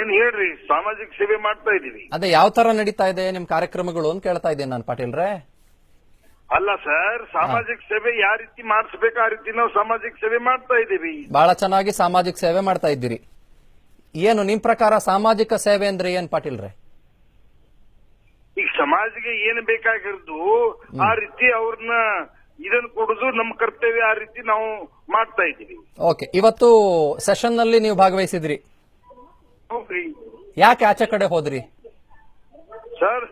ಏನ್ ಹೇಳ್ರಿ, ಸಾಮಾಜಿಕ ಸೇವೆ ಮಾಡ್ತಾ ಇದೀವಿ. ಅದೇ ಯಾವ ತರ ನಡೀತಾ ಇದೆ ನಿಮ್ ಕಾರ್ಯಕ್ರಮಗಳು ಅಂತ ಕೇಳ್ತಾ ಇದ್ದೇನೆ ನಾನು ಪಾಟೀಲ್ರೆ. ಅಲ್ಲ ಸರ್, ಸಾಮಾಜಿಕ ಸೇವೆ ಯಾವ ರೀತಿ ಮಾಡಿಸ್ಬೇಕು ಆ ರೀತಿ ನಾವು ಸಾಮಾಜಿಕ ಸೇವೆ ಮಾಡ್ತಾ ಇದೀವಿ. ಬಹಳ ಚೆನ್ನಾಗಿ ಸಾಮಾಜಿಕ ಸೇವೆ ಮಾಡ್ತಾ ಇದ್ದೀರಿ. ಏನು ನಿಮ್ ಪ್ರಕಾರ ಸಾಮಾಜಿಕ ಸೇವೆ ಅಂದ್ರೆ ಏನ್ ಪಾಟೀಲ್ರೆ? ಈಗ ಸಮಾಜಕ್ಕೆ ಏನ್ ಬೇಕಾಗಿರೋದು ಆ ರೀತಿ ಅವ್ರನ್ನ ಇದನ್ನ ಕೊಡುದು ನಮ್ಮ ಕರ್ತವ್ಯ. ಆ ರೀತಿ ನಾವು ಮಾಡ್ತಾ ಇದೀವಿ. ಓಕೆ, ಇವತ್ತು ಸೆಷನ್ ನಲ್ಲಿ ನೀವು ಭಾಗವಹಿಸಿದ್ರಿ. ಹೌದ್ರಿ. ಯಾಕೆ ಆಚೆ ಕಡೆ ಹೋದ್ರಿ ಸರ್?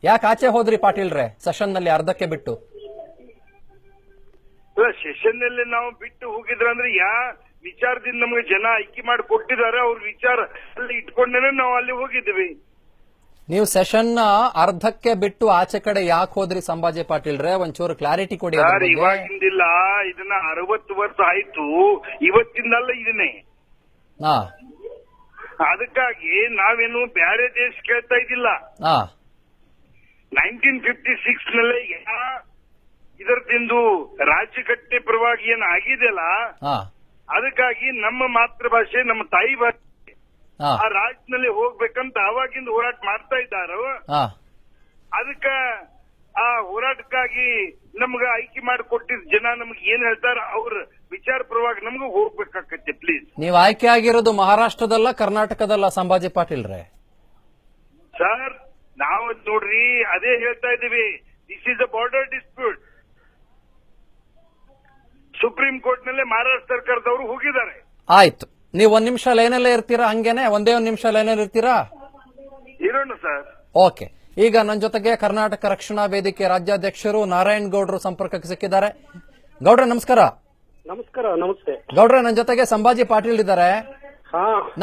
ಯಾಕೆ ಆಚೆ ಹೋದ್ರಿ ಪಾಟೀಲ್ರೆ ಸೆಷನ್ ನಲ್ಲಿ ಅರ್ಧಕ್ಕೆ ಬಿಟ್ಟು? ಸೆಷನ್ ನಲ್ಲಿ ನಾವು ಬಿಟ್ಟು ಹೋಗಿದ್ರಂದ್ರೆ ವಿಚಾರದಿಂದ ನಮ್ಗೆ ಜನ ಆಯ್ಕೆ ಮಾಡಿ ಕೊಟ್ಟಿದ್ದಾರೆ, ಅವ್ರ ವಿಚಾರ ಅಲ್ಲಿ ಇಟ್ಕೊಂಡೇನೆ ನಾವು ಅಲ್ಲಿ ಹೋಗಿದ್ವಿ. ನೀವು ಸೆಷನ್ ಅರ್ಧಕ್ಕೆ ಬಿಟ್ಟು ಆಚೆ ಕಡೆ ಯಾಕೆ ಹೋದ್ರಿ ಸಂಭಾಜಿ ಪಾಟೀಲ್ರೆ? ಒಂಚೂರು ಕ್ಲಾರಿಟಿ ಕೊಡಿ. ಸರ್, ಇವಾಗಿಂದಿಲ್ಲ, ಇದನ್ನ 60 ವರ್ಷ ಆಯ್ತು, ಇವತ್ತಿಂದಲ್ಲ ಇದನ್ನೇ. ಅದಕ್ಕಾಗಿ ನಾವೇನು ಬೇರೆ ದೇಶ ಕೇಳ್ತಾ ಇದ್ದಿಲ್ಲ. 1956 ನಲ್ಲೇ ಇದರದಿಂದು ರಾಜ್ಯಘಟನೆ ಪರವಾಗಿ ಏನ್ ಆಗಿದೆಯಲ್ಲ, ಅದಕ್ಕಾಗಿ ನಮ್ಮ ಮಾತೃಭಾಷೆ, ನಮ್ಮ ತಾಯಿ ಭಾಷೆ ಆ ರಾಜ್ಯದಲ್ಲಿ ಹೋಗ್ಬೇಕಂತ ಅವಾಗಿಂದ ಹೋರಾಟ ಮಾಡ್ತಾ ಇದ್ದಾರೋ. ಅದಕ್ಕ ಆ ಹೋರಾಟಕ್ಕಾಗಿ ನಮ್ಗ ಆಯ್ಕೆ ಮಾಡಿ ಕೊಟ್ಟಿದ್ ಜನ ನಮ್ಗೆ ಏನ್ ಹೇಳ್ತಾರ ಅವ್ರ ವಿಚಾರ ಪರವಾಗಿ ನಮ್ಗೂ ಹೋಗ್ಬೇಕಾಗತ್ತೆ. ಪ್ಲೀಸ್. ನೀವು ಆಯ್ಕೆ ಆಗಿರೋದು ಮಹಾರಾಷ್ಟ್ರದಲ್ಲ ಕರ್ನಾಟಕದಲ್ಲ ಸಂಭಾಜಿ ಪಾಟೀಲ್ರೆ? ಸರ್, ನಾವು ನೋಡ್ರಿ ಅದೇ ಹೇಳ್ತಾ ಇದೀವಿ. This is a border dispute. Supreme court ನಲ್ಲಿ ಮಹಾರಾಷ್ಟ್ರ ಸರ್ಕಾರದವರು ಹೋಗಿದ್ದಾರೆ. ಆಯ್ತು, ನೀವು ಒಂದ್ ನಿಮಿಷ ಲೈನಲ್ಲೇ ಇರ್ತೀರಾ? ಹಂಗೇನೆ ಒಂದೇ ಒಂದ್ ನಿಮಿಷ ಲೈನಲ್ಲಿ ಇರ್ತೀರಾ? ಇರೋಣ ಸರ್. ಓಕೆ, ಈಗ ನನ್ನ ಜೊತೆಗೆ ಕರ್ನಾಟಕ ರಕ್ಷಣಾ ವೇದಿಕೆ ರಾಜ್ಯಾಧ್ಯಕ್ಷರು ನಾರಾಯಣ್ ಗೌಡ್ರು ಸಂಪರ್ಕಕ್ಕೆ ಸಿಕ್ಕಿದ್ದಾರೆ. ಗೌಡ್ರೆ ನಮಸ್ಕಾರ. ನಮಸ್ಕಾರ. ನಮಸ್ತೆ ಗೌಡ್ರೆ, ನನ್ನ ಜೊತೆಗೆ ಸಂಭಾಜಿ ಪಾಟೀಲ್ ಇದ್ದಾರೆ.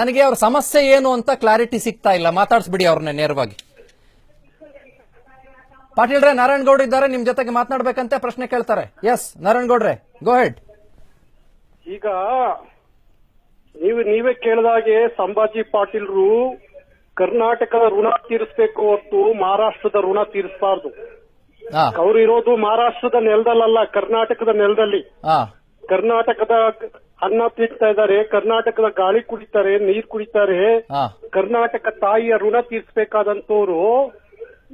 ನನಗೆ ಅವ್ರ ಸಮಸ್ಯೆ ಏನು ಅಂತ ಕ್ಲಾರಿಟಿ ಸಿಗ್ತಾ ಇಲ್ಲ, ಮಾತಾಡ್ಸ್ಬಿಡಿ ಅವ್ರನ್ನ ನೇರವಾಗಿ. ಪಾಟೀಲ್ರೆ, ನಾರಾಯಣ್ ಗೌಡ್ರು ಇದ್ದಾರೆ, ನಿಮ್ ಜೊತೆಗೆ ಮಾತನಾಡ್ಬೇಕಂತೆ ಪ್ರಶ್ನೆ ಕೇಳ್ತಾರೆ. ಎಸ್ ನಾರಾಯಣ್ ಗೌಡ್ರೆ, ಗೋ ಹೆಡ್. ಈಗ ನೀವೇ ಕೇಳಿದಾಗೆ ಸಂಭಾಜಿ ಪಾಟೀಲ್ರು ಕರ್ನಾಟಕದ ಋಣ ತೀರಿಸಬೇಕು ಹೊತ್ತು ಮಹಾರಾಷ್ಟ್ರದ ಋಣ ತೀರಿಸಬಾರ್ದು. ಅವ್ರು ಇರೋದು ಮಹಾರಾಷ್ಟ್ರದ ನೆಲದಲ್ಲ, ಕರ್ನಾಟಕದ ನೆಲದಲ್ಲಿ. ಕರ್ನಾಟಕದ ಅನ್ನ ತಿಂತಾ ಇದ್ದಾರೆ, ಕರ್ನಾಟಕದ ಗಾಳಿ ಕುಡಿತಾರೆ, ನೀರ್ ಕುಡಿತಾರೆ. ಕರ್ನಾಟಕ ತಾಯಿಯ ಋಣ ತೀರಿಸಬೇಕಾದಂತವ್ರು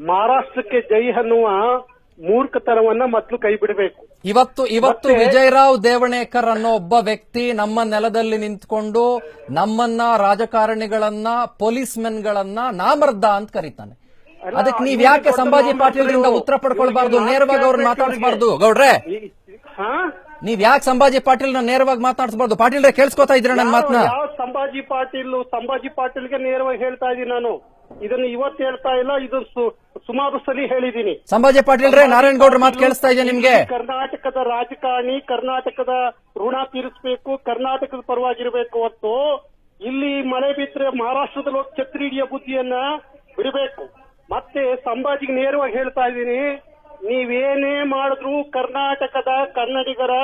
ಮಹಾರಾಷ್ಟ್ರಕ್ಕೆ ಜೈ ಅನ್ನುವ ಮೂರ್ಖತನವನ್ನ ಮೊದಲು ಕೈ ಬಿಡಬೇಕು. ಇವತ್ತು ವಿಜಯರಾವ್ ದೇವಣೇಕರ್ ಅನ್ನೋ ಒಬ್ಬ ವ್ಯಕ್ತಿ ನಮ್ಮ ನೆಲದಲ್ಲಿ ನಿಂತ್ಕೊಂಡು ನಮ್ಮನ್ನ ರಾಜಕಾರಣಿಗಳನ್ನ ಪೊಲೀಸ್ ಮೆನ್ಗಳನ್ನ ನಾಮರ್ದ ಅಂತ ಕರೀತಾನೆ. ಅದಕ್ಕೆ ನೀವ್ ಯಾಕೆ ಸಂಭಾಜಿ ಪಾಟೀಲ್ರಿಂದ ಉತ್ತರ ಪಡ್ಕೊಳ್ಬಾರ್ದು, ನೇರವಾಗಿ ಅವ್ರನ್ನ ಮಾತಾಡಿಸಬಾರ್ದು? ಗೌಡ್ರೆ, ನೀವ್ ಯಾಕೆ ಸಂಭಾಜಿ ಪಾಟೀಲ್ನ ನೇರವಾಗಿ ಮಾತಾಡಿಸಬಾರ್ದು? ಪಾಟೀಲ್ರೆ ಕೇಳಿಸ್ಕೊತಾ ಇದ್ರ ನನ್ನ ಮಾತನ್ನ? ಯಾವ ಸಂಭಾಜಿ ಪಾಟೀಲ್ಗೆ ನೇರವಾಗಿ ಹೇಳ್ತಾ ಇದೀನಿ ನಾನು. ಇದನ್ನು ಇವತ್ತು ಹೇಳ್ತಾ ಇಲ್ಲ, ಇದು ಸುಮಾರು ಸಲ ಹೇಳಿದ್ದೀನಿ. ಸಂಭಾಜಿ ಪಾಟೀಲ್ರೆ, ನಾರಾಯಣ್ ಗೌಡ್ರ ಮಾತು ಕೇಳಿಸ್ತಾ ಇದೆ ನಿಮ್ಗೆ? ಕರ್ನಾಟಕದ ರಾಜಕಾರಣಿ ಕರ್ನಾಟಕದ ಋಣ ತೀರಿಸಬೇಕು, ಕರ್ನಾಟಕದ ಪರವಾಗಿರ್ಬೇಕು ಹೊತ್ತು ಇಲ್ಲಿ ಮಳೆ ಬಿದ್ರೆ ಮಹಾರಾಷ್ಟ್ರದಲ್ಲಿ ಹೋಗಿ ಛತ್ರಿ ಹಿಡಿಯೋ ಬುದ್ಧಿಯನ್ನ ಬಿಡಬೇಕು. ಮತ್ತೆ ಸಂಭಾಜಿಗೆ ನೇರವಾಗಿ ಹೇಳ್ತಾ ಇದ್ದೀನಿ, ನೀವೇನೇ ಮಾಡಿದ್ರು ಕರ್ನಾಟಕದ ಕನ್ನಡಿಗರ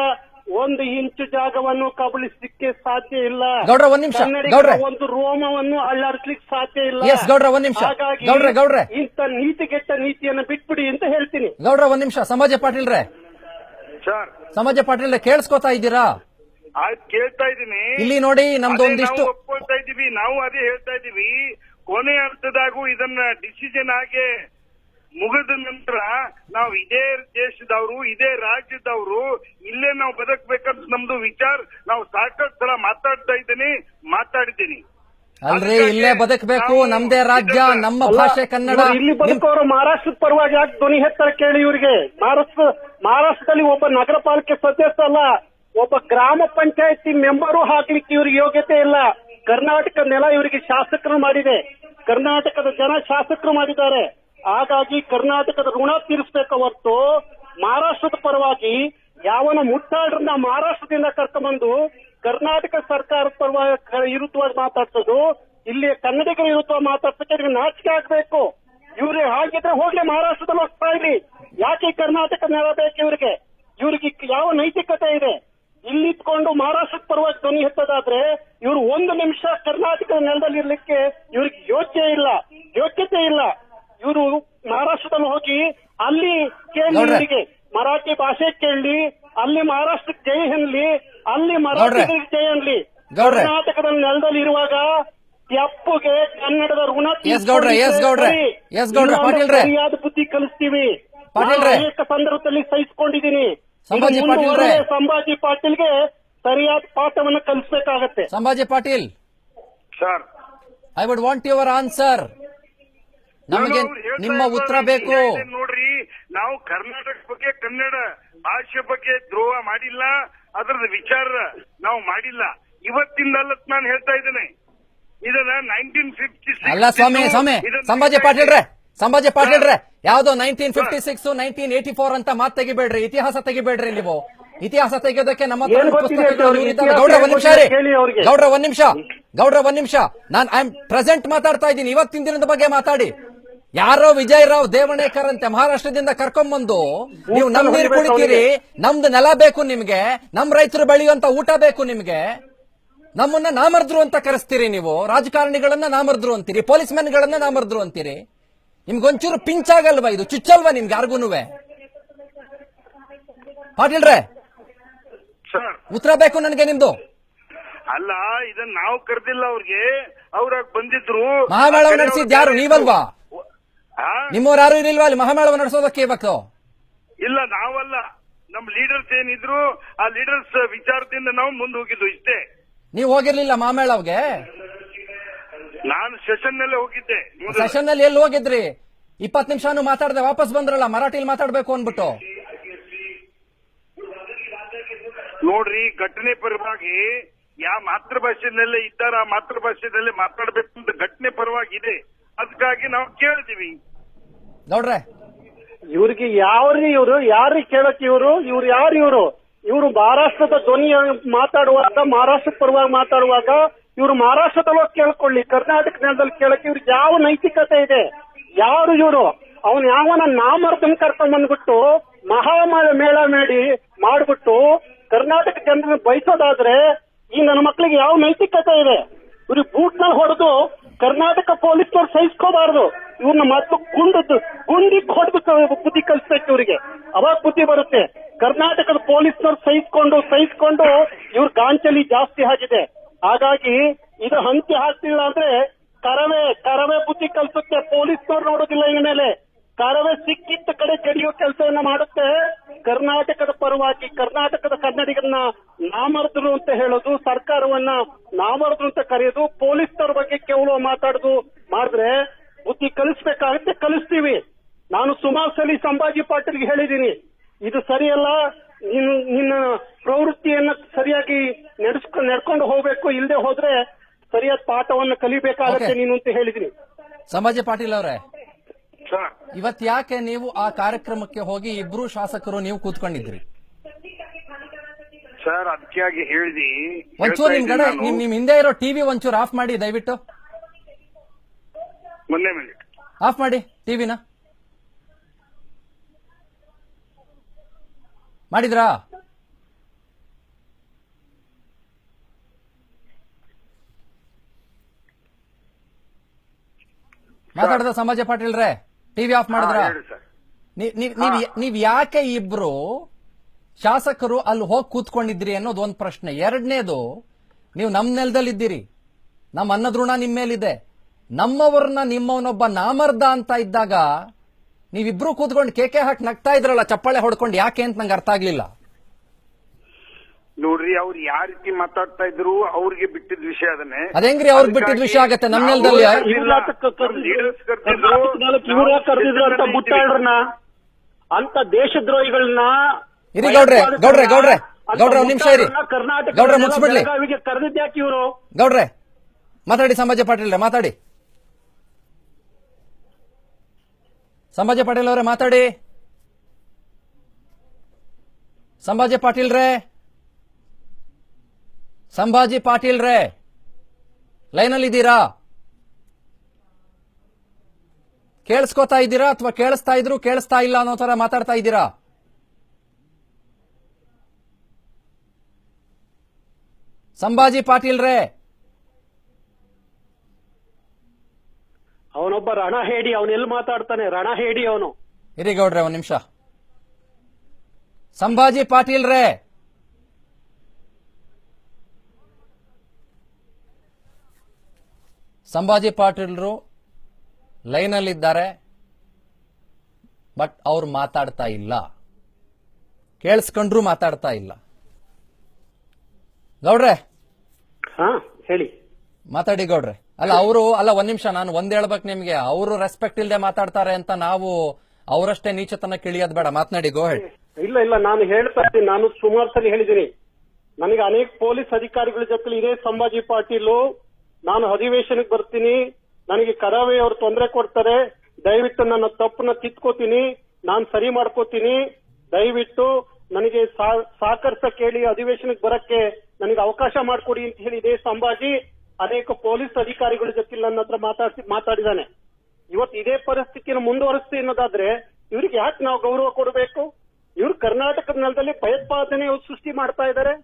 1 ಇಂಚು ಜಾಗವನ್ನು ಕಬಳಿಸಲಿಕ್ಕೆ ಸಾಧ್ಯ ಇಲ್ಲ. ಗೌಡ್ರ ಒಂದ್ ನಿಮಿಷ. ಗೌಡ್ರೆ, ಒಂದು ರೋಮವನ್ನು ಅಳ್ಳಾಡಿಸ್ಲಿಕ್ಕೆ ಸಾಧ್ಯ ಇಲ್ಲ. ಗೌಡ್ರ ಒಂದ್ ನಿಮಿಷ. ಗೌಡ್ರೆ, ಇಂಥ ನೀತಿಗೆಟ್ಟ ನೀತಿಯನ್ನು ಬಿಟ್ಬಿಡಿ ಅಂತ ಹೇಳ್ತೀನಿ. ಗೌಡ್ರ ಒಂದ್ ನಿಮಿಷ. ಸಂಭಾಜಿ ಪಾಟೀಲ್ರೆ, ಸಂಭಾಜಿ ಪಾಟೀಲ್ರೆ ಕೇಳಿಸ್ಕೊತಾ ಇದ್ದೀರಾ? ಕೇಳ್ತಾ ಇದ್ದೀನಿ. ಇಲ್ಲಿ ನೋಡಿ, ನಮ್ದು ಒಂದಿಷ್ಟು ಒಪ್ಕೊಳ್ತಾ ಇದೀವಿ. ನಾವು ಅದೇ ಹೇಳ್ತಾ ಇದೀವಿ, ಕೊನೆ ಹಂತದಾಗೂ ಇದನ್ನ ಡಿಸಿಷನ್ ಆಗಿ ಮುಗಿದ ನಂತರ ನಾವು ಇದೇ ದೇಶದವರು, ಇದೇ ರಾಜ್ಯದವರು, ಇಲ್ಲೇ ನಾವು ಬದುಕಬೇಕಂತ ನಮ್ದು ವಿಚಾರ. ನಾವು ಸಾಕಷ್ಟು ಸಲ ಮಾತಾಡಿದ್ದೀನಿ. ಅಲ್ರಿ, ಇಲ್ಲೇ ಬದುಕಬೇಕು, ನಮ್ದೇ ರಾಜ್ಯ, ನಮ್ಮ ಭಾಷೆ ಕನ್ನಡ. ಇಲ್ಲಿ ಬದುಕೋರು ಮಹಾರಾಷ್ಟ್ರದ ಪರವಾಗಿ ಯಾಕೆ ಧ್ವನಿ ಎತ್ತರ ಕೇಳಿ ಇವರಿಗೆ? ಮಹಾರಾಷ್ಟ್ರದಲ್ಲಿ ಒಬ್ಬ ನಗರ ಪಾಲಿಕೆ ಸದಸ್ಯ ಅಲ್ಲ, ಒಬ್ಬ ಗ್ರಾಮ ಪಂಚಾಯತಿ ಮೆಂಬರು ಹಾಕ್ಲಿಕ್ಕೆ ಇವ್ರಿಗೆ ಯೋಗ್ಯತೆ ಇಲ್ಲ. ಕರ್ನಾಟಕ ನೆಲ ಇವರಿಗೆ ಶಾಸಕರು ಮಾಡಿದೆ, ಕರ್ನಾಟಕದ ಜನ ಶಾಸಕರು ಮಾಡಿದ್ದಾರೆ. ಹಾಗಾಗಿ ಕರ್ನಾಟಕದ ಋಣ ತೀರಿಸಬೇಕು ಹೊರತು ಮಹಾರಾಷ್ಟ್ರದ ಪರವಾಗಿ ಯಾವನ ಮುಟ್ಟಾಡ್ರನ್ನ ಮಹಾರಾಷ್ಟ್ರದಿಂದ ಕರ್ಕೊಂಡ್ಬಂದು ಕರ್ನಾಟಕ ಸರ್ಕಾರದ ಪರವಾಗಿ ವಿರುದ್ಧವಾಗಿ ಮಾತಾಡ್ಸೋದು, ಇಲ್ಲಿ ಕನ್ನಡಿಗರ ವಿರುದ್ಧವಾಗಿ ಮಾತಾಡ್ಸಕ್ಕೆ ಇವ್ರಿಗೆ ನಾಚಿಕೆ ಆಗ್ಬೇಕು. ಇವ್ರಿಗೆ ಹಾಗಿದ್ರೆ ಹೋಗ್ಲಿ ಮಹಾರಾಷ್ಟ್ರದಲ್ಲಿ ಹೋಗ್ತಾ ಇರ್ಲಿ, ಯಾಕೆ ಕರ್ನಾಟಕ ನೆಲ ಬೇಕು ಇವ್ರಿಗೆ? ಯಾವ ನೈತಿಕತೆ ಇದೆ? ಇಲ್ಲಿತ್ಕೊಂಡು ಮಹಾರಾಷ್ಟ್ರದ ಪರವಾಗಿ ಧ್ವನಿ ಎತ್ತದಾದ್ರೆ ಇವ್ರು 1 ನಿಮಿಷ ಕರ್ನಾಟಕದ ನೆಲದಲ್ಲಿ ಇರ್ಲಿಕ್ಕೆ ಇವ್ರಿಗೆ ಯೋಗ್ಯತೆ ಇಲ್ಲ. ಇವರು ಮಹಾರಾಷ್ಟ್ರದಲ್ಲಿ ಹೋಗಿ ಅಲ್ಲಿ ಕೇಳಿ, ಇವರಿಗೆ ಮರಾಠಿ ಭಾಷೆ ಕೇಳಿ, ಅಲ್ಲಿ ಮಹಾರಾಷ್ಟ್ರಕ್ಕೆ ಜೈ ಅನ್ಲಿ, ಅಲ್ಲಿ ಮರಾಠಿಗಳಿಗೆ ಜೈ ಅನ್ಲಿ. ಕರ್ನಾಟಕದ ನೆಲದಲ್ಲಿ ಇರುವಾಗ ತೆಪ್ಪಗೆ ಕನ್ನಡದ ಋಣ ಎಸ್ ಗೌಡ್ರೆ, ಎಸ್ ಗೌಡ್ರೆ, ಎಸ್ ಗೌಡ್ರೆ, ಪಾಟೀಲ್ರೆ. ಸರಿಯಾದ ಬುದ್ಧಿ ಕಲಿಸ್ತೀವಿ. ಪಾಟೀಲ್ರೆ. ನಾನು ಅನೇಕ ಸಂದರ್ಭದಲ್ಲಿ ಸಹಿಸಿಕೊಂಡಿದ್ದೀನಿ. ಸಂಭಾಜಿ ಇದು ಪಾಟೀಲ್ರೆ. ಮುಂದುವರೆದ ಸಂಭಾಜಿ ಪಾಟೀಲ್ಗೆ ಸರಿಯಾದ ಪಾಠವನ್ನು ಕಲಿಸಬೇಕಾಗತ್ತೆ. Sambhaji Patil, sir I would want your answer. ನಮಗೆ ನಿಮ್ಮ ಉತ್ತರ ಬೇಕು. ನೋಡ್ರಿ, ನಾವು ಕರ್ನಾಟಕ ಬಗ್ಗೆ, ಕನ್ನಡ ಭಾಷೆ ಬಗ್ಗೆ ದ್ರೋಹ ಮಾಡಿಲ್ಲ, ಅದರದ ವಿಚಾರ ನಾವು ಮಾಡಿಲ್ಲ. ಇವತ್ತಿಂದಲ್ಲ ನಾನು ಹೇಳ್ತಾ ಇದ್ದೇನೆ. ಇದನ್ನ 1956 ಅಲ್ಲ ಸ್ವಾಮಿ, ಸಂಭಾಜಿ ಪಾಟೀಲ್ರೆ, ಯಾವ್ದೋ 1956 1984 ಅಂತ ಮಾತು ತೆಗಿಬೇಡ್ರಿ, ಇತಿಹಾಸ ತೆಗಿಬೇಡ್ರಿ. ನೀವು ಇತಿಹಾಸ ತೆಗೆಯೋದಕ್ಕೆ ನಮ್ಮ ಹತ್ರ ಏನ್ ಗೊತ್ತಿದೆ ಪುಸ್ತಕಗಳು ಅವ್ರಿಗೆ? ಇದ್ದಾವೆ. ಗೌಡ್ರ ಒಂದ್ ನಿಮಿಷ ರೀ, ಕೇಳಿ ಅವ್ರಿಗೆ. ಗೌಡ್ರ ಒಂದ್ ನಿಮಿಷ. ನಾನು ಐ ಆಮ್ ಪ್ರೆಸೆಂಟ್ ಮಾತಾಡ್ತಾ ಇದ್ದೀನಿ, ಇವತ್ತಿನ ದಿನದ ಬಗ್ಗೆ ಮಾತಾಡಿ. ಯಾರೋ ವಿಜಯರಾವ್ ದೇವಣೇಕರ್ ಅಂತೆ ಮಹಾರಾಷ್ಟ್ರದಿಂದ ಕರ್ಕೊಂಡ್ಬಂದು ನೀವು ನಮ್ ನೀರು ಕುಡಿತೀರಿ, ನಮ್ದು ನೆಲ ಬೇಕು ನಿಮ್ಗೆ, ನಮ್ ರೈತರು ಬೆಳೆಯುವಂತ ಊಟ ಬೇಕು ನಿಮ್ಗೆ, ನಮ್ಮನ್ನ ನಾಮರ್ದ್ರು ಅಂತ ಕರೆಸ್ತೀರಿ ನೀವು. ರಾಜಕಾರಣಿಗಳನ್ನ ನಾಮರ್ದ್ರು ಅಂತೀರಿ, ಪೊಲೀಸ್ ಮೆನ್ಗಳನ್ನ ನಾಮರ್ದ್ರು ಅಂತೀರಿ. ನಿಮ್ಗೊಂಚೂರು ಪಿಂಚಾಗಲ್ವಾ ಇದು? ಚುಚ್ಚಲ್ವಾ ನಿಮ್ಗೆ ಯಾರಿಗೂನುವೆ? ಪಾಟೀಲ್ರೆ, ಸರ್ ಉತ್ತರ ಬೇಕು ನನಗೆ ನಿಮ್ದು. ಅಲ್ಲ, ಇದನ್ನ ನಾವು ಕರೆದಿಲ್ಲ ಅವ್ರಿಗೆ, ಅವ್ರಾಗ ಬಂದಿದ್ರು. ಮಹಾಮೇಳವ ನಡೆಸಿದ್ ಯಾರು? ನೀವಲ್ವಾ? ಹಾ? ನಿಮ್ಮವ್ರು ಯಾರು ಇರಲಿಲ್ವಾ ಅಲ್ಲಿ ಮಹಾಮೇಳವ ನಡೆಸೋದಕ್ಕೆ ಇವತ್ತು? ಇಲ್ಲ, ನಾವಲ್ಲ. ನಮ್ ಲೀಡರ್ಸ್ ಏನಿದ್ರು, ಆ ಲೀಡರ್ಸ್ ವಿಚಾರದಿಂದ ನಾವು ಮುಂದೆ ಹೋಗಿದ್ದು ಇಷ್ಟೇ. ನೀವು ಹೋಗಿರ್ಲಿಲ್ಲ ಮಹಾಮೇಳವ್ಗೆ? ನಾನು ಸೆಷನ್ ನಲ್ಲೇ ಹೋಗಿದ್ದೆ. ಸೆಷನ್ ನಲ್ಲಿ ಎಲ್ಲಿ ಹೋಗಿದ್ರಿ? 20 ನಿಮಿಷನೂ ಮಾತಾಡದೆ ವಾಪಸ್ ಬಂದ್ರಲ್ಲ, ಮರಾಠಿಲಿ ಮಾತಾಡ್ಬೇಕು ಅನ್ಬಿಟ್ಟು. ನೋಡ್ರಿ, ಘಟನೆ ಪರವಾಗಿ ಯಾವ ಮಾತೃಭಾಷೆನಲ್ಲೇ ಇದ್ದಾರ ಆ ಮಾತೃಭಾಷೆನಲ್ಲೇ ಮಾತಾಡಬೇಕು ಅಂತ ಘಟನೆ ಪರವಾಗಿ ಇದೆ. ಅದಕ್ಕಾಗಿ ನಾವು ಕೇಳಿದೀವಿ. ನೋಡ್ರೆ, ಇವ್ರಿಗೆ ಇವರು ಯಾರಿಗೆ ಕೇಳಕ್ಕೆ ಇವ್ರು ಯಾರು? ಇವರು ಮಹಾರಾಷ್ಟ್ರದ ಧ್ವನಿ ಮಾತಾಡುವಾಗ, ಮಹಾರಾಷ್ಟ್ರ ಪರವಾಗಿ ಮಾತಾಡುವಾಗ ಇವರು ಮಹಾರಾಷ್ಟ್ರದಲ್ಲೋಗಿ ಕೇಳ್ಕೊಳ್ಳಿ. ಕರ್ನಾಟಕ ನೆಲದಲ್ಲಿ ಕೇಳಕ್ಕೆ ಇವ್ರಿಗೆ ಯಾವ ನೈತಿಕತೆ ಇದೆ? ಯಾರು ಇವರು? ಅವನ್ ಯಾವನ ನಾಮರ್ದನ್ ಕರ್ಕೊಂಡ್ ಬಂದ್ಬಿಟ್ಟು ಮೇಳ ಮಾಡ್ಬಿಟ್ಟು ಕರ್ನಾಟಕ ಜನರನ್ನ ಬಯಸೋದಾದ್ರೆ ಈ ನನ್ನ ಮಕ್ಕಳಿಗೆ ಯಾವ ನೈತಿಕತೆ ಇದೆ? ಇವ್ರಿಗೆ ಬೂಟ್ನಲ್ಲಿ ಹೊಡೆದು ಕರ್ನಾಟಕ ಪೊಲೀಸ್ನವ್ರು ಸಹಿಸ್ಕೋಬಾರ್ದು. ಇವ್ರನ್ನ ಮೊದಲು ಗುಂಡಿಗೆ ಹೊಡೆದು ಬುದ್ಧಿ ಕಲಿಸ್ಬೇಕು ಇವ್ರಿಗೆ, ಅವಾಗ ಬುದ್ಧಿ ಬರುತ್ತೆ. ಕರ್ನಾಟಕದ ಪೊಲೀಸ್ನವ್ರು ಸಹಿಸ್ಕೊಂಡು ಇವ್ರ ಗಾಂಚಲಿ ಜಾಸ್ತಿ ಆಗಿದೆ. ಹಾಗಾಗಿ ಇದು ಹಂಚಿ ಹಾಕ್ತಿಲ್ಲ ಅಂದ್ರೆ ಕರವೇ ಬುದ್ಧಿ ಕಲಿಸುತ್ತೆ. ಪೊಲೀಸ್ನವ್ರು ನೋಡೋದಿಲ್ಲ ಇನ್ಮೇಲೆ. ಕರವೇ ಸಿಕ್ಕಿದ್ದ ಕಡೆ ಕಡಿಯೋ ಕೆಲಸವನ್ನ ಮಾಡುತ್ತೆ. ಕರ್ನಾಟಕದ ಪರವಾಗಿ ಕರ್ನಾಟಕದ ಕನ್ನಡಿಗರನ್ನ ನಾಮರ್ದ್ರು ಅಂತ ಹೇಳೋದು, ಸರ್ಕಾರವನ್ನ ನಾಮರ್ದ್ರು ಅಂತ ಕರೆಯೋದು, ಪೊಲೀಸ್ನವ್ರ ಬಗ್ಗೆ ಕೇವಲ ಮಾತಾಡೋದು ಮಾಡಿದ್ರೆ ಬುದ್ಧಿ ಕಲಿಸ್ಬೇಕಾಗುತ್ತೆ. ಕಲಿಸ್ತೀವಿ. ನಾನು ಸುಮಾರು ಸಲ ಸಂಭಾಜಿ ಪಾಟೀಲ್ಗೆ ಹೇಳಿದ್ದೀನಿ, ಇದು ಸರಿಯಲ್ಲ, ನಿನ್ನ ಪ್ರವೃತ್ತಿಯನ್ನ ಸರಿಯಾಗಿ ನಡ್ಕೊಂಡು ಹೋಗ್ಬೇಕು, ಇಲ್ಲದೆ ಹೋದ್ರೆ ಸರಿಯಾದ ಪಾಠವನ್ನ ಕಲಿಬೇಕಾಗತ್ತೆ ನೀನು ಅಂತ ಹೇಳಿದ್ದೀನಿ. ಸಂಭಾಜಿ ಪಾಟೀಲ್ ಅವರೇ, ಸರ್ ಇವತ್ ಯಾಕೆ ನೀವು ಆ ಕಾರ್ಯಕ್ರಮಕ್ಕೆ ಹೋಗಿ ಇಬ್ರು ಶಾಸಕರು ನೀವು ಕೂತ್ಕೊಂಡಿದ್ರಿ? ಸರ್ ಅದಕ್ಕಾಗಿ ಹೇಳಿದಿ. ಒಂಚೂರು ನಿಮ್ ಹಿಂದೆ ಇರೋ ಟಿವಿ ಒಂಚೂರು ಆಫ್ ಮಾಡಿ ದಯವಿಟ್ಟು. ಮೊನ್ನೆ ಮಿನಿಟ್ ಆಫ್ ಮಾಡಿ ಟಿವಿನ. ಮಾಡಿದ್ರಾ? ಮಾತಾಡದ ಸಂಭಾಜಿ ಪಾಟೀಲ್ರೆ, ಟಿವಿ ಆಫ್ ಮಾಡಿದ್ರ? ನೀವ್ ಯಾಕೆ ಇಬ್ರು ಶಾಸಕರು ಅಲ್ಲಿ ಹೋಗಿ ಕೂತ್ಕೊಂಡಿದ್ರಿ ಅನ್ನೋದು ಒಂದ್ ಪ್ರಶ್ನೆ. ಎರಡನೇದು, ನೀವು ನಮ್ ನೆಲದಲ್ಲಿದ್ದೀರಿ, ನಮ್ಮ ಅನ್ನದ್ಋಣ ನಿಮ್ ಮೇಲಿದೆ. ನಮ್ಮವ್ರನ್ನ ನಿಮ್ಮವನೊಬ್ಬ ನಾಮರ್ದ ಅಂತ ಇದ್ದಾಗ ನೀವಿಬ್ರು ಕೂತ್ಕೊಂಡು ಕೇಕೆ ಹಾಕಿ ನಗ್ತಾ ಇದ್ರಲ್ಲ, ಚಪ್ಪಾಳೆ ಹೊಡ್ಕೊಂಡು, ಯಾಕೆ ಅಂತ ನಂಗೆ ಅರ್ಥ ಆಗ್ಲಿಲ್ಲ. ನೋಡ್ರಿ, ಅವ್ರು ಯಾವ ರೀತಿ ಮಾತಾಡ್ತಾ ಇದ್ರು ಅವ್ರಿಗೆ ಬಿಟ್ಟಿದ್ ವಿಷಯ ಅದನ್ನೇ. ಅದೇಂಗ್ರಿ ಅವ್ರಿಗೆ ಬಿಟ್ಟಿದ್ ವಿಷಯ ಆಗತ್ತೆ? ನಮ್ಮ ನೆಲದಲ್ಲಿ ಇವ್ರ ಕರೆದಿದ್ರು ಅಂತ ಮುಟ್ಟಾಳ್ರನ್ನ, ಅಂತ ದೇಶದ್ರೋಹಿಗಳನ್ನ. ಇರಿ ಗೌಡ್ರೆ ಒಂದ್ ನಿಮಿಷ ಇರಿ. ಗೌಡ್ರೆ ಮುಗಿಸ್ಬಿಡ್ಲಿ. ಕರೆದಿದ್ಯಾಕೆ ಇವರು? ಗೌಡ್ರೆ ಮಾತಾಡಿ. ಸಂಭಾಜಿ ಪಾಟೀಲ್ ಮಾತಾಡಿ. ಸಂಭಾಜಿ ಪಾಟೀಲ್ ಅವರೇ ಮಾತಾಡಿ. ಸಂಭಾಜಿ ಪಾಟೀಲ್ ರೇ ಲೈನಲ್ಲಿ ಇದ್ದೀರಾ? ಕೇಳಿಸ್ಕೋತಾ ಇದ್ದೀರಾ ಅಥವಾ ಕೇಳಿಸ್ತಾ ಇದ್ರು ಕೇಳಿಸ್ತಾ ಇಲ್ಲ ಅನ್ನೋ ತರ ಮಾತಾಡ್ತಾ ಇದ್ದೀರಾ? ಸಂಭಾಜಿ ಪಾಟೀಲ್ ರೇ, ಅವನೊಬ್ಬ ರಣಹೇಡಿ, ಅವನೆಲ್ಲಿ ಮಾತಾಡ್ತಾನೆ? ರಣಹೇಡಿ ಅವನು. ಇರಿ ಗೌಡ್ರೆ ಒಂದ್ ನಿಮಿಷ. ಸಂಭಾಜಿ ಪಾಟೀಲ್ ರೇ, ಸಂಭಾಜಿ ಪಾಟೀಲ್ರು ಲೈನಲ್ಲಿದ್ದಾರೆ, ಬಟ್ ಅವ್ರು ಮಾತಾಡ್ತಾ ಇಲ್ಲ, ಕೇಳಿಸ್ಕೊಂಡ್ರು ಮಾತಾಡ್ತಾ ಇಲ್ಲ. ಗೌಡ್ರೆ ಹಾ ಹೇಳಿ. ಮಾತಾಡಿ ಗೌಡ್ರೆ. ಅಲ್ಲ ಒಂದ್ ನಿಮಿಷ, ನಾನು ಒಂದ್ ಹೇಳ್ಬೇಕು ನಿಮ್ಗೆ. ಅವರು ರೆಸ್ಪೆಕ್ಟ್ ಇಲ್ಲದೆ ಮಾತಾಡ್ತಾರೆ ಅಂತ ನಾವು ಅವರಷ್ಟೇ ನೀಚತನ ಕಿಳಿಯೋದ್ ಬೇಡ. ಮಾತನಾಡಿ, ಗೋ ಹೆಡ್. ಇಲ್ಲ ನಾನು ಹೇಳ್ತಾ ಇದ್ದೀನಿ, ನಾನು ಸುಮಾರು ಸಲ ಹೇಳಿದ್ದೀನಿ. ನನಗೆ ಅನೇಕ ಪೊಲೀಸ್ ಅಧಿಕಾರಿಗಳ ಜೊತೆ ಇದೇ ಸಂಭಾಜಿ ಪಾಟೀಲು, ನಾನು ಅಧಿವೇಶನಕ್ಕೆ ಬರ್ತೀನಿ, ನನಗೆ ಕರಾವಳಿ ಅವರು ತೊಂದರೆ ಕೊಡ್ತಾರೆ, ದಯವಿಟ್ಟು ನನ್ನ ತಪ್ಪನ್ನ ತಿದ್ಕೋತೀನಿ, ನಾನು ಸರಿ ಮಾಡ್ಕೋತೀನಿ, ದಯವಿಟ್ಟು ನನಗೆ ಸಹಕರಿಸ ಕೇಳಿ ಅಧಿವೇಶನಕ್ಕೆ ಬರಕ್ಕೆ ನನಗೆ ಅವಕಾಶ ಮಾಡಿಕೊಡಿ ಅಂತ ಹೇಳಿ ಇದೇ ಸಂಭಾಜಿ ಅನೇಕ ಪೊಲೀಸ್ ಅಧಿಕಾರಿಗಳ ಜೊತೆ ನನ್ನ ಹತ್ರ ಮಾತಾಡಿದಾನೆ. ಇವತ್ತು ಇದೇ ಪರಿಸ್ಥಿತಿಯನ್ನು ಮುಂದುವರಿಸ್ತೀವಿ ಅನ್ನೋದಾದ್ರೆ ಇವ್ರಿಗೆ ಯಾಕೆ ನಾವು ಗೌರವ ಕೊಡಬೇಕು? ಇವ್ರು ಕರ್ನಾಟಕದ ನೆಲದಲ್ಲಿ ಭಯೋತ್ಪಾದನೆ ಸೃಷ್ಟಿ ಮಾಡ್ತಾ ಇದ್ದಾರೆ.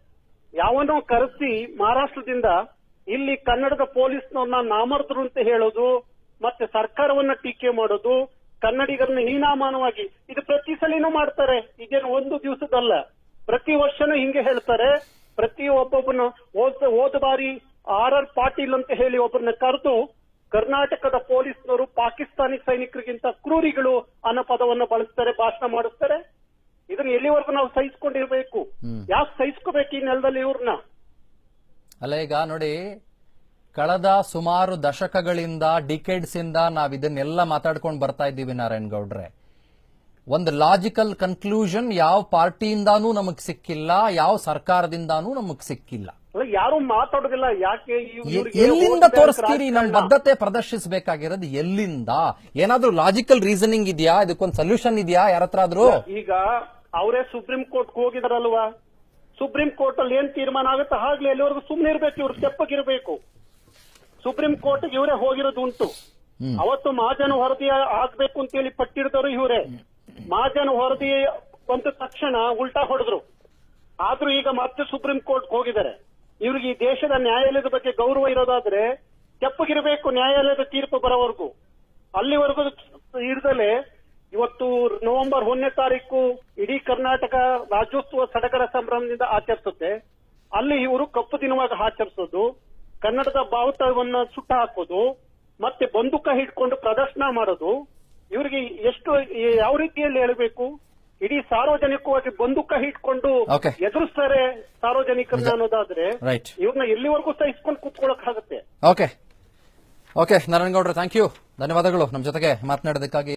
ಯಾವನೋ ಕರೆಸಿ ಮಹಾರಾಷ್ಟ್ರದಿಂದ ಇಲ್ಲಿ ಕನ್ನಡದ ಪೊಲೀಸ್ನವ್ರನ್ನ ನಾಮರ್ದರು ಅಂತ ಹೇಳೋದು, ಮತ್ತೆ ಸರ್ಕಾರವನ್ನ ಟೀಕೆ ಮಾಡೋದು, ಕನ್ನಡಿಗರನ್ನ ಹೀನಾಮಾನವಾಗಿ, ಇದು ಪ್ರತಿ ಸಲಿನೂ ಮಾಡ್ತಾರೆ. ಇದೇನು ಒಂದು ದಿವಸದಲ್ಲ, ಪ್ರತಿ ವರ್ಷನೂ ಹಿಂಗೆ ಹೇಳ್ತಾರೆ. ಪ್ರತಿ ಒಬ್ಬೊಬ್ಬನ ಹೋದ ಬಾರಿ RR ಪಾಟೀಲ್ ಅಂತ ಹೇಳಿ ಒಬ್ಬರನ್ನ ಕರೆದು ಕರ್ನಾಟಕದ ಪೊಲೀಸ್ನವರು ಪಾಕಿಸ್ತಾನಿ ಸೈನಿಕರಿಗಿಂತ ಕ್ರೂರಿಗಳು ಅನ್ನೋ ಪದವನ್ನ ಬಳಸ್ತಾರೆ, ಭಾಷಣ ಮಾಡಿಸ್ತಾರೆ. ಇದನ್ನ ಎಲ್ಲಿವರೆಗೂ ನಾವು ಸಹಿಸ್ಕೊಂಡಿರ್ಬೇಕು? ಯಾಕೆ ಸಹಿಸ್ಕೋಬೇಕು ಈ ನೆಲದಲ್ಲಿ ಇವ್ರನ್ನ? ಅಲ್ಲ, ಈಗ ನೋಡಿ, ಕಳೆದ ಸುಮಾರು ದಶಕಗಳಿಂದ, ಡಿಕೇಡ್ಸ್ ಇಂದ ನಾವ್ ಇದನ್ನೆಲ್ಲ ಮಾತಾಡ್ಕೊಂಡು ಬರ್ತಾ ಇದ್ದೀವಿ ನಾರಾಯಣ್ ಗೌಡ್ರೆ. ಒಂದು ಲಾಜಿಕಲ್ ಕನ್ಕ್ಲೂಷನ್ ಯಾವ ಪಾರ್ಟಿಯಿಂದಾನೂ ನಮಗ್ ಸಿಕ್ಕಿಲ್ಲ, ಯಾವ ಸರ್ಕಾರದಿಂದಾನೂ ನಮಗ್ ಸಿಕ್ಕಿಲ್ಲ. ಯಾರು ಮಾತಾಡೋದಿಲ್ಲ. ಯಾಕೆ? ಎಲ್ಲಿಂದ ತೋರಿಸ್ತೀರಿ? ನಮ್ ಬದ್ಧತೆ ಪ್ರದರ್ಶಿಸಬೇಕಾಗಿರೋದು ಎಲ್ಲಿಂದ? ಏನಾದ್ರೂ ಲಾಜಿಕಲ್ ರೀಸನಿಂಗ್ ಇದೆಯಾ? ಇದಕ್ಕೊಂದು ಸೊಲ್ಯೂಷನ್ ಇದೆಯಾ ಯಾರತ್ರ ಆದ್ರೂ? ಈಗ ಅವರೇ ಸುಪ್ರೀಂ ಕೋರ್ಟ್ ಹೋಗಿದಾರಲ್ವಾ? ಸುಪ್ರೀಂ ಕೋರ್ಟ್ ಅಲ್ಲಿ ಏನ್ ತೀರ್ಮಾನ ಆಗುತ್ತೆ ಆಗ್ಲೇ ಎಲ್ಲಿವರೆಗೂ ಸುಮ್ನೆ ಇರ್ಬೇಕು, ಇವ್ರು ತೆಪ್ಪಗಿರ್ಬೇಕು. ಸುಪ್ರೀಂ ಕೋರ್ಟ್ ಇವರೇ ಹೋಗಿರೋದು ಉಂಟು. ಅವತ್ತು ಮಹಾಜನ ವರದಿ ಆಗ್ಬೇಕು ಅಂತ ಹೇಳಿ ಪಟ್ಟಿಡ್ದವರು ಇವರೇ. ಮಹಾಜನ ವರದಿ ಬಂದ ತಕ್ಷಣ ಉಲ್ಟಾ ಹೊಡೆದ್ರು. ಆದ್ರೂ ಈಗ ಮತ್ತೆ ಸುಪ್ರೀಂ ಕೋರ್ಟ್ ಹೋಗಿದ್ದಾರೆ. ಇವ್ರಿಗೆ ಈ ದೇಶದ ನ್ಯಾಯಾಲಯದ ಬಗ್ಗೆ ಗೌರವ ಇರೋದಾದ್ರೆ ತೆಪ್ಪಗಿರ್ಬೇಕು ನ್ಯಾಯಾಲಯದ ತೀರ್ಪು ಬರೋವರೆಗೂ. ಅಲ್ಲಿವರೆಗೂ ಇರ್ದಲೆ ಇವತ್ತು ನವೆಂಬರ್ 1ನೇ ತಾರೀಕು ಇಡೀ ಕರ್ನಾಟಕ ರಾಜ್ಯೋತ್ಸವ ಸಡಗರ ಸಂಭ್ರಮದಿಂದ ಆಚರಿಸುತ್ತೆ. ಅಲ್ಲಿ ಇವರು ಕಪ್ಪು ದಿನವಾಗಿ ಆಚರಿಸೋದು, ಕನ್ನಡದ ಬಾವುಟವನ್ನ ಸುಟ್ಟ ಹಾಕೋದು, ಮತ್ತೆ ಬಂದೂಕ ಹಿಡ್ಕೊಂಡು ಪ್ರದರ್ಶನ ಮಾಡೋದು, ಇವರಿಗೆ ಎಷ್ಟು ಯಾವ ರೀತಿಯಲ್ಲಿ ಹೇಳಬೇಕು? ಇಡೀ ಸಾರ್ವಜನಿಕವಾಗಿ ಬಂದೂಕ ಹಿಡ್ಕೊಂಡು ಎದುರಿಸ್ತಾರೆ ಸಾರ್ವಜನಿಕರನ್ನ ಅನ್ನೋದಾದ್ರೆ ಇವ್ರನ್ನ ಎಲ್ಲಿವರೆಗೂ ಸಹಿಸ್ಕೊಂಡು ಕೂತ್ಕೊಳ್ಳಕ್ ಆಗುತ್ತೆ? ಓಕೆ ನಾರಾಯಣಗೌಡ್ರೆ, ಥ್ಯಾಂಕ್ ಯು, ಧನ್ಯವಾದಗಳು ನಮ್ಮ ಜೊತೆಗೆ ಮಾತನಾಡೋದಕ್ಕಾಗಿ.